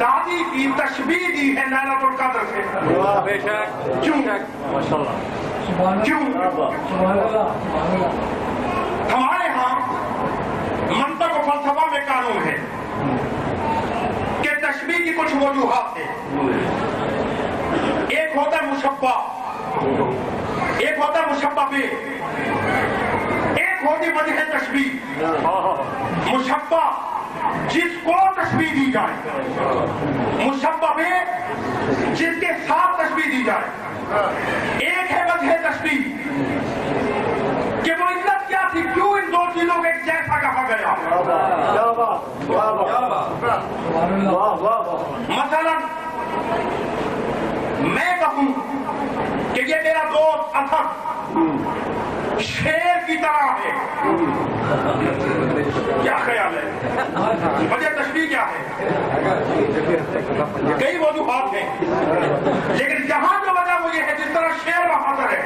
دادی کی تشبیہ دی ہے لیلۃ القدر سے. بے شک کیوں؟ کیوں؟ ہمارے ہاں منطق و فلسفہ میں قانون ہے کہ تشبیہ کی کچھ وجوہات ہیں. ایک ہوتا ہے مشبہ، ایک ہوتا ہے مشبہ بے، ایک ہوتی وجہ تشبیہ. مشبہ جس کو تشبیہ دی جائے، مشبہ بے جس کے ساتھ تشبیہ دی جائے. ایک ہے وجہ تشبیہ کہ وہ علت کیا تھی، کیوں ان دو چیزوں کو ایک جیسا کہا گیا. مثلا میں کہوں کہ یہ میرا دوست اسد شیر کی طرح ہے، کیا خیال ہے؟ وجہ تشبیہ کیا ہے؟ کئی وجوہات ہیں، لیکن یہاں جو وجہ وہ یہ ہے جس طرح شیر بہادر ہے.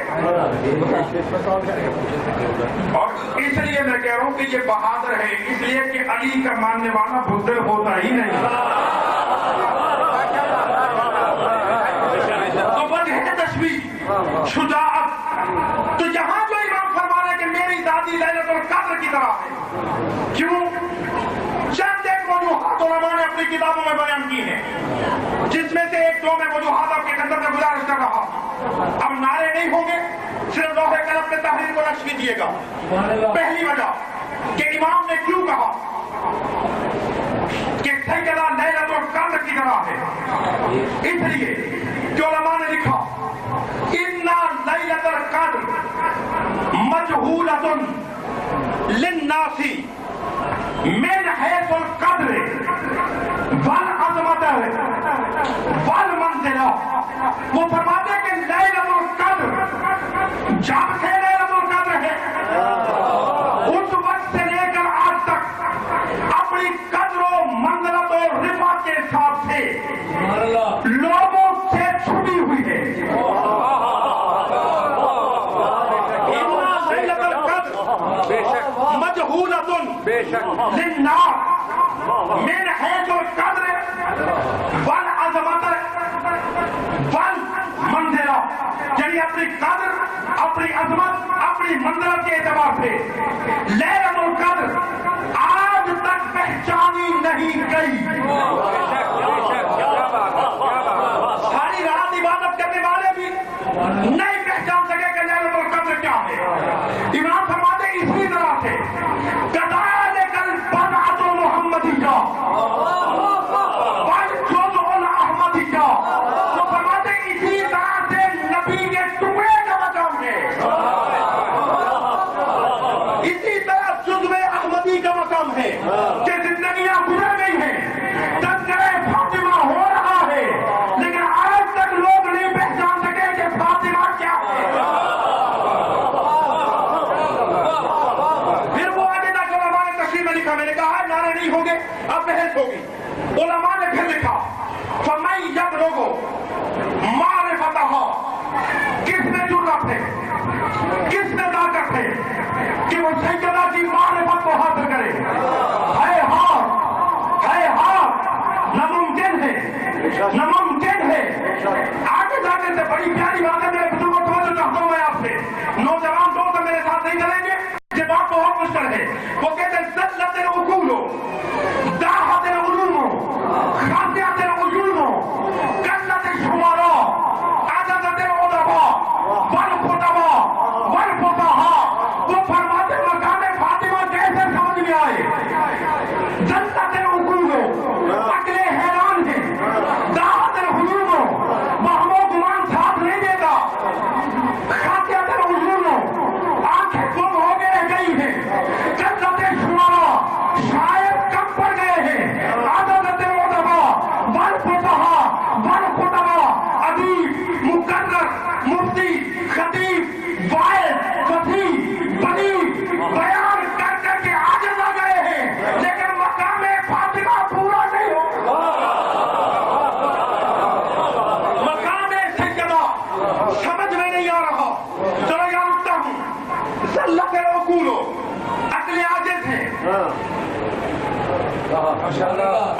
اور اس لیے میں کہہ رہا ہوں کہ یہ بہادر ہے اس لیے کہ علی کا ماننے والا بزدل ہوتا ہی نہیں. تو وجہ تشبیہ شجاعت. تو یہاں جو امام فرما رہے کہ میری دادی لیلۃ القدر کی طرح ہے، کیوں؟ چند ایک وجوہات علماء نے اپنی کتابوں میں بیان کی ہیں، جس میں سے ایک دو میں وجوہات آپ کے خدمت میں گزارش کر رہا ہوں. اب نعرے نہیں ہوں گے، صرف لوح قلم پہ تحریر کو نقش کیجیے گا. پہلی وجہ کہ امام نے کیوں کہا کہ سیدہ لیلۃ القدر کی طرح ہے، اس لیے کہ علماء نے لکھا اِنَّ لیلۃ القدر مجہولۃ للناس من حیث القدر والعظمت والمنزلہ. وہ فرماتے ہیں کہ لیلۃ القدر جب سے لیلۃ القدر ہے اس وقت سے لے کر آج تک اپنی قدر و منزلت و رفعت کے حساب سے لوگوں سے چھپی ہوئی ہے. مجہولۃ للناس من حیث القدر والعظمت والمنزلہ، یعنی اپنی قدر، اپنی عظمت، اپنی منزلت کے اعتبار سے لیلۃ القدر آج تک پہچانی نہیں گئی. ساری رات عبادت کرنے والے بھی نہیں پہچان سکے کہ لیلۃ القدر کیا ہے. امام فرماتے اسی طرح سے کذالک البدعۃ المحمدیہ والجزء الاحمدیہ، وہ فرماتے اسی طرح سے نبی کے ٹکڑے کا مقام ہے، اسی طرح جزء احمدی کا مقام ہے کہ زندگیاں گزر گئی ہیں، تذکرہ فاطمہ ہو رہا ہے، لیکن آج تک لوگ نہیں پہچان سکے کہ فاطمہ کیا ہے. پھر وہ آگے تک علماء نے تشریح میں لکھا، میں نے کہا نعرے نہیں ہوں گے اب بحث ہوگی. علماء نے پھر لکھا فَمَن يَبْلُغُ مَعْرِفَتَهَا، کس میں جرأت ہے، کس میں طاقت ہے کہ وہ سیدہ کی معرفت کو حاصل کرے. ہے ناممکن ہے، ناممکن ہے. آگے جانے سے بڑی پیاری بات ہے، میرے بزرگوں توجہ چاہتا ہوں میں آپ سے. نوجوان دوست میرے ساتھ نہیں چلیں گے، یہ بات بہت مشکل ہے. وہ کہتے ہیں زلت العقول داحت العلوم خاطئت العیون قلت الشمراء عجزت العلماء والخطباء والفقہاء. وہ فرماتے مقام فاطمہ کیسے سمجھ میں آئے؟ زلت العقول، عقلیں حیران ہیں. داحت العلوم، وہم و گمان ساتھ نہیں دیتا. خاطئت العیون، آنکھیں گم ہو کے رہ گئی ہیں. قلت الشمراء، شاید کم پڑ گئے ہیں. عجزت العلماء والفقہاء والخطباء، ادیب، مقرر، مفتی، خطیب، واعظ، وسیع، بلیغ بیان کر کر کے عاجز آ گئے ہیں، لیکن مقام فاطمہ پورا نہیں ہو. مقام سیدہ سمجھ میں نہیں آ رہا. چلو یہاں رکتا ہوں. زلت العقول، عقلیں عاجز ہیں،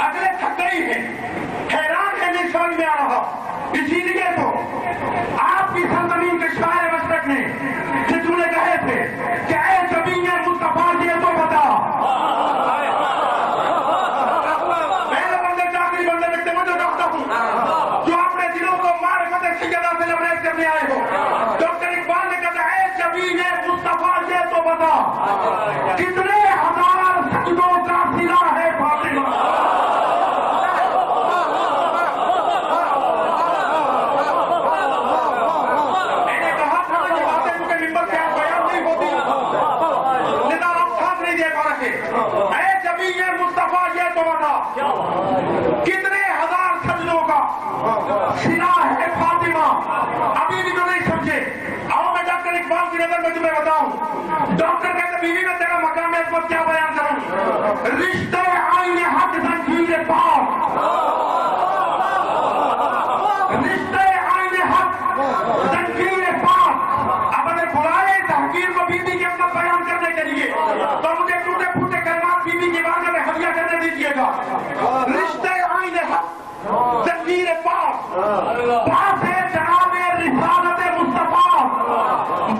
عقلیں تھک گئی ہیں، اسی لیے تو آپ کی سرزمین کے شاعر مشرق نے کہ تم نے کہے تھے کہ اے جبین مصطفیٰ یہ تو بتا، میرے بندے چاکری بندے میں توجہ رکھتا ہوں جو اپنے دلوں کو معرفت سیدہ سے لبریز کرنے آئے ہو. ڈاکٹر اقبال نے کہا اے جبین مصطفیٰ یہ تو بتا کتنے ہزار سجدوں کا صلہ ہے فاطمہ. میں نے کہا تھا یہ باتیں کیونکہ ممبر سے آپ بیان نہیں ہوتی لذا آپ ساتھ نہیں دے پا رہے. اے جبین مصطفیٰ یہ تو بتا کتنے ہزار سجدوں کا صلہ ہے فاطمہ. ابھی بھی تو نہیں سمجھے. آؤ میں ڈاکٹر اقبال کی نظر میں تمہیں بتاؤں. ڈاکٹر کہتے بیوی میں تیرا مقام عظمت کیا بیان کروں. رشتے آئین حق زنجیر پاک، رشتے آئین حق زنجیر پاک. اب اگر بلائے تحقیر کو بیوی کی عظمت بیان کرنے کے لیے تو مجھے ٹوٹے پھوٹے کلمات بیوی کی بارگاہ میں ہدیہ کرنے دیجیے گا. رشتے آئین حق زنجیر پاک، پاس ہے جناب رسالت مصطفیٰ،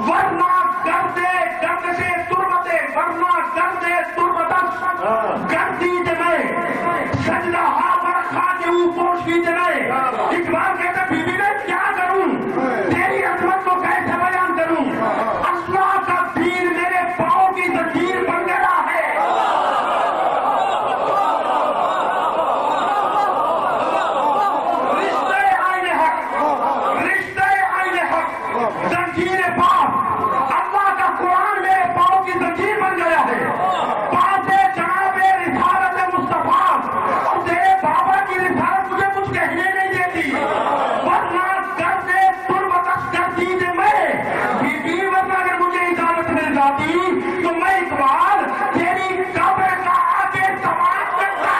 ورنہ گردے گردشے تربتیں، ورنہ گردے تربتش گردی جمے سجدہ ہا برخا کے اوپر بھی جمے. اقبال کہتا بیوی میں کیا کروں، تیری عظمت کو کیسے بیان کروں. اللہ کا دین میرے پاؤں کی زنجیر بن گیا ہے. زنجیر پاک، اللہ کا قرآن میرے پاؤں کی زنجیر بن گیا ہے. پاس جناب رسالت مصطفیٰ، اور تیرے بابا کی رسالت مجھے کچھ کہنے نہیں دیتی. ورنہ گردے تربتش گردید میں بیوی، ورنہ اگر مجھے اجازت مل جاتی تو میں اقبال تیری قبر کا آگے سوال کرتا.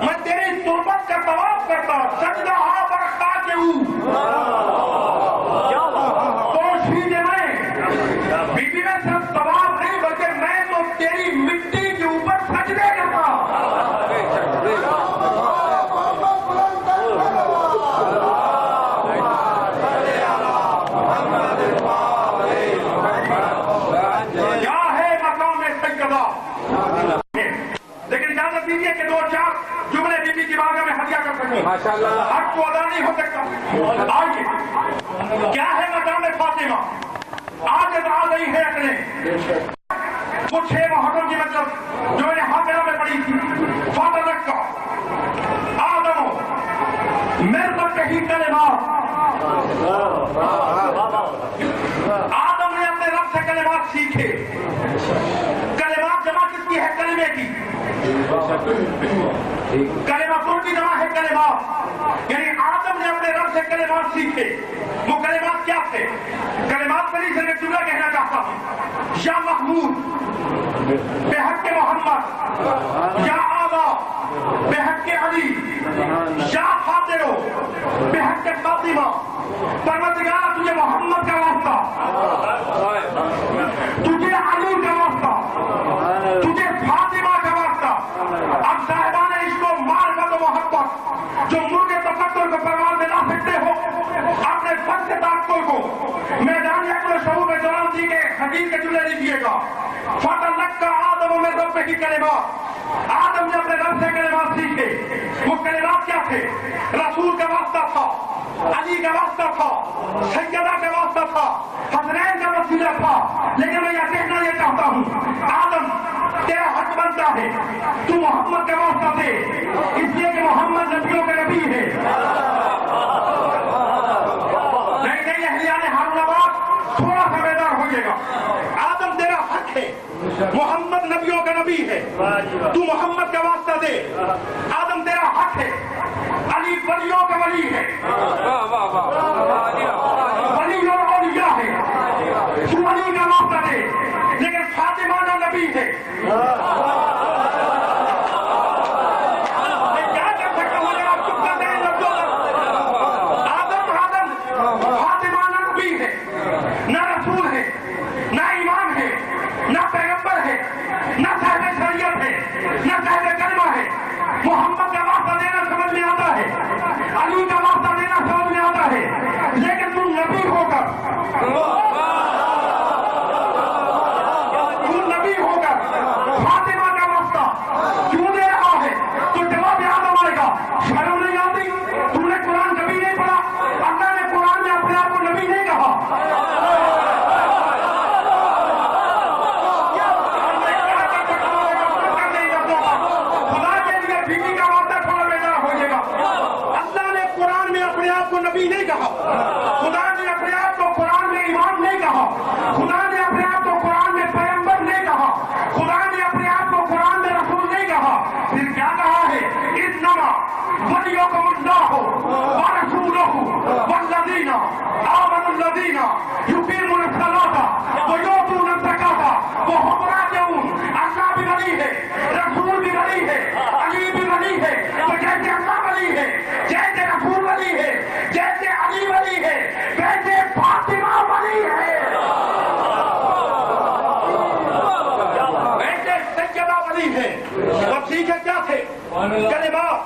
میں تیری تربت کا طواف کرتا، سجدہ ہا برخا کے پوشیدے میں. بیوی میں صرف طواف نہیں بلکہ میں تو تیری مٹی کے اوپر سجدے کرتا. کیا ہے مقام سیدہ. لیکن اجازت دیجیے کہ دو چار جملے بیوی کی بارگاہ میں ہدیہ کر سکوں. حق کو ادا نہیں ہو سکتا. آئیے کیا ہے مقام فاطمہ. آج ادعا گئی ہے اپنے وہ 6 محرم کی مجلس جو نے حاضرہ میں پڑھی تھی. فاطمہ کا آدمو مرد کہی کلمات، آدم نے اپنے رب سے کلمات سیکھے. کلمات جمع کس کی ہے؟ کلمے کی. کلماتوں کی جمع ہے کلمات. یعنی آدم نے اپنے رب سے کلمات سیکھے. وہ کلمات کیا تھے؟ کلمات پر ہی سے میں جملہ کہنا چاہتا ہوں. یا محمود بے حق محمد، یا آبا بے حق علی، یا فاطرو بے حق فاطمہ. پروردگار تجھے محمد کا واسطہ، تجھے علی کا واسطہ، تجھے فاطمہ کا واسطہ. اب صاحبان عشق و معرفت و محبت جو مرغ تفکر کو پروان میں لا سکتے ہو، اپنے فن سے تعقل کو میدان اکبر شعور جلال جی کے حدیث کے جملے لیجیے گا. فَتَلَقَّى آدَمُ مِن رَبِّهِ کلمات. آدم نے اپنے رب سے کلمات سیکھے. وہ کلمات کیا تھے؟ رسول کا واسطہ تھا، علی کا واسطہ تھا، سیدہ کا واسطہ تھا، حسنین کا وسیلہ تھا. لیکن میں یہ کہنا یہ چاہتا ہوں آدم تیرا حق بنتا ہے تو محمد کا واسطہ دے، اس لیے کہ محمد نبیوں کا نبی ہے. نہیں اہلیان ہارون آباد تھوڑا سا بیدار ہوئیے گا. آدم تیرا حق ہے، محمد نبیوں کا نبی ہے، تو محمد کا واسطہ دے. آدم تیرا حق ہے، علی ولیوں کا ولی ہے، ولی اور اولیاء ہے، تو علی کا واسطہ دے. لیکن فاطمہ کا نبی ہے. میں کیا کر سکتا ہوں اگر آپ چپ کرتے ہیں لفظوں پر. آدم فاطمہ نبی ہے، آمنوا الذین یقیمون الصلاۃ ویؤتون الزکاۃ وهم راجعون. اللہ بھی ولی ہے, رسول بھی ولی ہے, علی بھی ولی ہے. تو جیسے اللہ ولی ہے, جیسے رسول ولی ہے, جیسے علی ولی ہے, ویسے فاطمہ ولی ہے, ویسے سیدہ ولی ہے. اور سیکھے کیا تھے کلمات,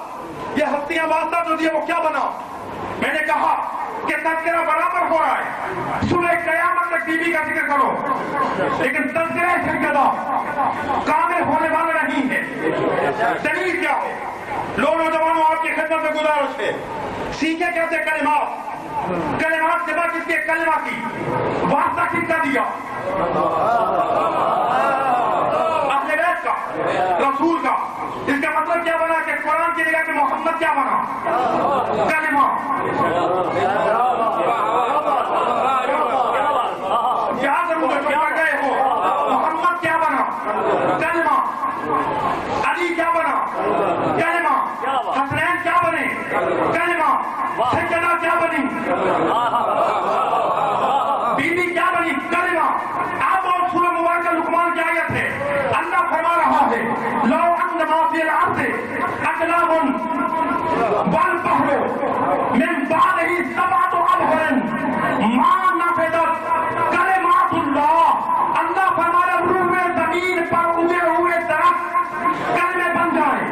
یہ ہستیاں واسطہ جو دیے وہ کیا بنا. میں نے کہا کہ تذکرہ برابر ہو رہا ہے, صبح قیامت تک بی بی کا ذکر کرو, لیکن تذکرہ سیدہ کامل ہونے والا نہیں ہے. دلیل کیا ہے؟ لو نوجوانوں آپ کی خدمت میں گزارش ہے, سیکھے کیسے کلمات, کلمات سے بعد اس کے کلمہ کی واسطہ کس کا دیا, اہل بیت کا, رسول کا. اس کا مطلب کیا بنا کہ قرآن کی جگہ کہ محمد کیا بنا, کلمہ. کیا ضرور پڑ گئے ہو, محمد کیا بنا, کلمہ. علی کیا بنا, کلمہ. حسنین کیا بنے, کلمہ. سیدہ کیا بنی, بی بی کیا بنی, کلمہ. آپ اور سورہ مبارکہ لقمان کی آیت ہے, اللہ فرما رہا ہے لو ان ما فی الارض اقلام والبحر من بعدہ سبعۃ ابحر ما نفدت کلمات اللہ. اللہ فرما رہا روئے زمین پر اگے ہوئے درخت کلمے بن جائے,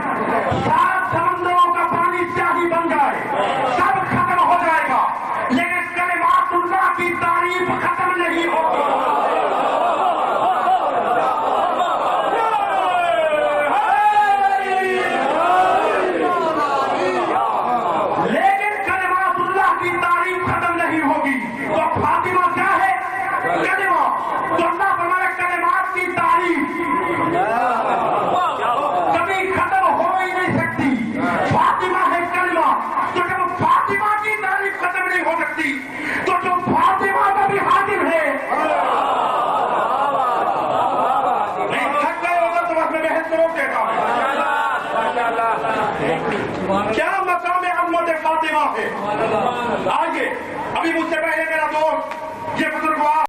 سات سمندروں کا پانی سیاہی بن جائے, سب ختم ہو جائے گا, لیکن کلمات اللہ کی تعریف ختم نہیں ہوگی. کیا مقام عظمت فاطمہ ہے. آئیے, ابھی مجھ سے پہلے میرا دوست یہ بزرگوار